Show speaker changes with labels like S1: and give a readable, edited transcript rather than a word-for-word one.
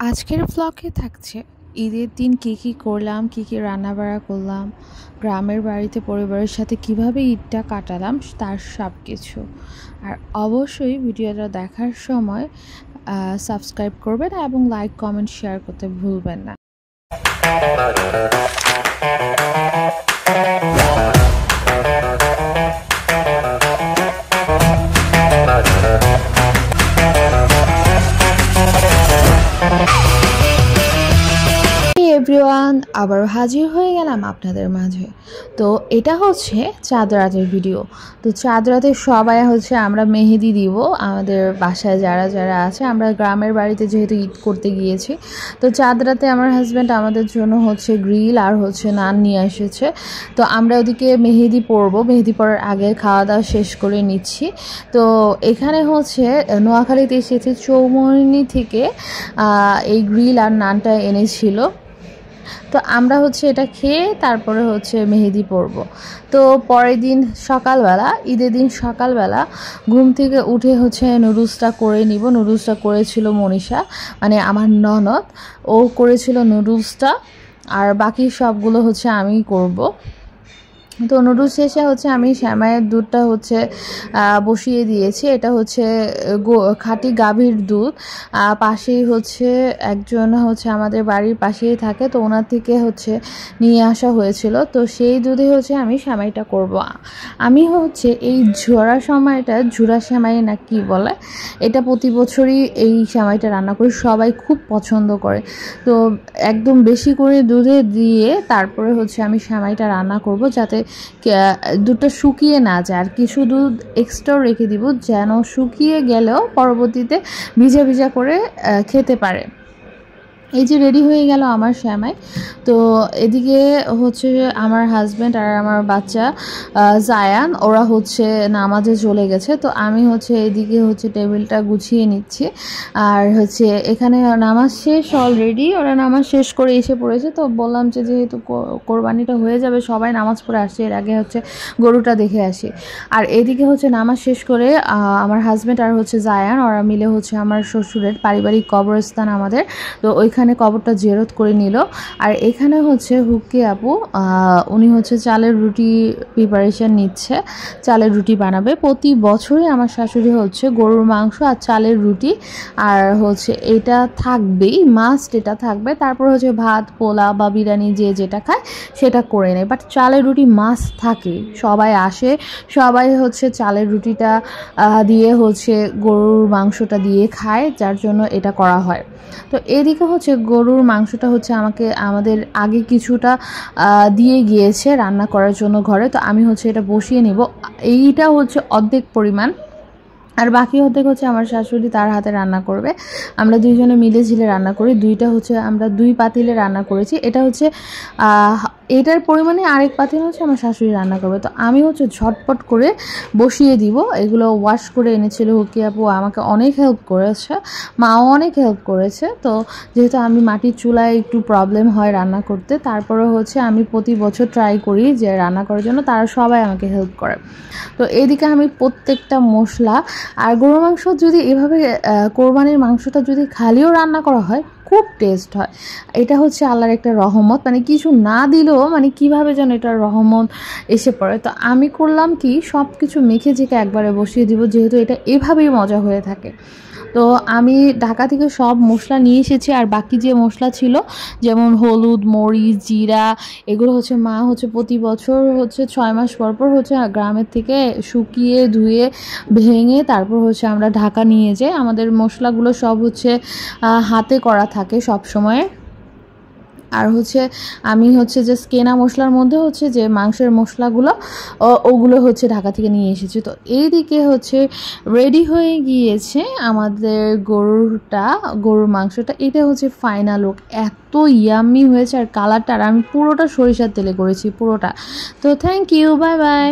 S1: আজকের ব্লগে থাকছে ঈদের দিন কী করলাম, কী রান্নাবাড়া করলাম, গ্রামের বাড়িতে পরিবারের সাথে কিভাবে ঈদটা কাটালাম তার সব কিছু। আর অবশ্যই ভিডিওটা দেখার সময় সাবস্ক্রাইব করবেন এবং লাইক কমেন্ট শেয়ার করতে ভুলবেন না। এভরিওয়ান, আবারও হাজির হয়ে গেলাম আপনাদের মাঝে। তো এটা হচ্ছে চাঁদ রাতের ভিডিও। তো চাঁদ রাতে সবাই হচ্ছে আমরা মেহেদি দিব আমাদের বাসায় যারা যারা আছে। আমরা গ্রামের বাড়িতে যেহেতু ঈদ করতে গিয়েছি, তো চাঁদ রাতে আমার হাজব্যান্ড আমাদের জন্য হচ্ছে গ্রিল আর হচ্ছে নান নিয়ে এসেছে। তো আমরা ওদিকে মেহেদি পরবো, মেহেদি পরার আগে খাওয়া দাওয়া শেষ করে নিচ্ছি। তো এখানে হচ্ছে নোয়াখালীতে এসেছে চৌমনি থেকে এই গ্রিল আর নানটা এনেছিল। তো আমরা হচ্ছে এটা খেয়ে তারপরে হচ্ছে মেহেদি পরব। তো পরের দিন সকালবেলা, ঈদের দিন সকালবেলা ঘুম থেকে উঠে হচ্ছে নুডলসটা করে নিব। নুডলসটা করেছিল মনীষা, মানে আমার ননদ, ও করেছিল নুডলসটা, আর বাকি সবগুলো হচ্ছে আমি করব। তো নুডলস শেষে হচ্ছে আমি সেমাইয়ের দুধটা হচ্ছে বসিয়ে দিয়েছি। এটা হচ্ছে খাঁটি গাভীর দুধ। পাশেই হচ্ছে একজন হচ্ছে আমাদের বাড়ির পাশেই থাকে, তো ওনার থেকে হচ্ছে নিয়ে আসা হয়েছিল। তো সেই দুধে হচ্ছে আমি সেমাইটা করব। আমি হচ্ছে এই ঝুরা সেমাই না কি বলে, এটা প্রতি বছরই এই সেমাইটা রান্না করি, সবাই খুব পছন্দ করে। তো একদম বেশি করে দুধে দিয়ে তারপরে হচ্ছে আমি সেমাইটা রান্না করব, যাতে দুধটা শুকিয়ে না যায়। আর কিছু দুধ এক্সট্রা রেখে দিব যেন শুকিয়ে গেলেও পরবর্তীতে ভিজা ভিজা করে খেতে পারে। এই যে রেডি হয়ে গেল আমার সেমাই। তো এদিকে হচ্ছে আমার হাজব্যান্ড আর আমার বাচ্চা জায়ান, ওরা হচ্ছে নামাজে চলে গেছে। তো আমি হচ্ছে এদিকে হচ্ছে টেবিলটা গুছিয়ে নিচ্ছি। আর হচ্ছে এখানে নামাজ শেষ অলরেডি, ওরা নামাজ শেষ করে এসে পড়েছে। তো বললাম যে যেহেতু কোরবানিটা হয়ে যাবে, সবাই নামাজ পড়ে আসছে, এর আগে হচ্ছে গরুটা দেখে আসি। আর এদিকে হচ্ছে নামাজ শেষ করে আমার হাজব্যান্ড আর হচ্ছে জায়ান, ওরা মিলে হচ্ছে আমার শ্বশুরের পারিবারিক কবরস্থান আমাদের, তো ওইখানে কবরটা জিয়ারত করে নিল। আর এখানে হচ্ছে হুক্কি আপু, উনি হচ্ছে চালের রুটি প্রিপারেশন নিচ্ছে, চালের রুটি বানাবে। প্রতি বছরই আমার শাশুড়ি হচ্ছে গরুর মাংস আর চালের রুটি, আর হচ্ছে এটা থাকবেই, মাস্ট এটা থাকবে। তারপর হচ্ছে ভাত, পোলা বা বিরিয়ানি যে যেটা খায় সেটা করে নেয়, বাট চালের রুটি মাস্ট থাকে। সবাই আসে, সবাই হচ্ছে চালের রুটিটা দিয়ে হচ্ছে গরুর মাংসটা দিয়ে খায়, যার জন্য এটা করা হয়। তো এদিকে হচ্ছে গরুর মাংসটা হচ্ছে আমাদের আগে কিছুটা দিয়ে গিয়েছে রান্না করার জন্য ঘরে। তো আমি হচ্ছে এটা বসিয়ে নিব। এইটা হচ্ছে অর্ধেক পরিমাণ, আর বাকি অর্ধেক হচ্ছে আমার শাশুড়ি তার হাতে রান্না করবে। আমরা দুইজনে মিলে ঝিলে রান্না করি। দুইটা হচ্ছে আমরা 2 পাতিলে রান্না করেছি। এটা হচ্ছে এটার পরিমাণে আরেক পাতিল হচ্ছে আমার শাশুড়ি রান্না করবে। তো আমি হচ্ছে ঝটপট করে বসিয়ে দিব। এগুলো ওয়াশ করে এনেছিল হুকি আপু, আমাকে অনেক হেল্প করেছে, মাও অনেক হেল্প করেছে। তো যেহেতু আমি মাটির চুলায় একটু প্রবলেম হয় রান্না করতে, তারপরে হচ্ছে আমি প্রতি বছর ট্রাই করি যে রান্না করার জন্য, তারা সবাই আমাকে হেল্প করে। তো এইদিকে আমি প্রত্যেকটা মশলা, আর গরুর মাংস যদি এভাবে কোরবানির মাংসটা যদি খালিও রান্না করা হয় খুব টেস্ট হয়। এটা হচ্ছে আল্লাহর একটা রহমত, মানে কিছু না দিলেও মানে কিভাবে যেন এটা রহমত এসে পড়ে। তো আমি করলাম কি, সব কিছু মেখে ঝেঁকে একবারে বসিয়ে দিব, যেহেতু এটা এভাবেই মজা হয়ে থাকে। তো আমি ঢাকা থেকে সব মশলা নিয়ে এসেছি, আর বাকি যে মশলা ছিল যেমন হলুদ, মরিচ, জিরা, এগুলো হচ্ছে মা হচ্ছে প্রতি বছর হচ্ছে 6 মাস পর পর হচ্ছে গ্রামের থেকে শুকিয়ে ধুয়ে ভেঙে তারপর হচ্ছে আমরা ঢাকা নিয়ে যাই। আমাদের মশলাগুলো সব হচ্ছে হাতে করা থাকে সব সময়। আর হচ্ছে আমি হচ্ছে যে কেনা মশলার মধ্যে হচ্ছে যে মাংসের মশলাগুলো, ওগুলো হচ্ছে ঢাকা থেকে নিয়ে এসেছি। তো এইদিকে হচ্ছে রেডি হয়ে গিয়েছে আমাদের গরুর মাংসটা। এটা হচ্ছে ফাইনাল লুক, এত ইয়াম্মি হয়েছে। আর কালারটা, আর আমি পুরোটা সরিষার তেলে করেছি পুরোটা। তো থ্যাংক ইউ, বাই বাই।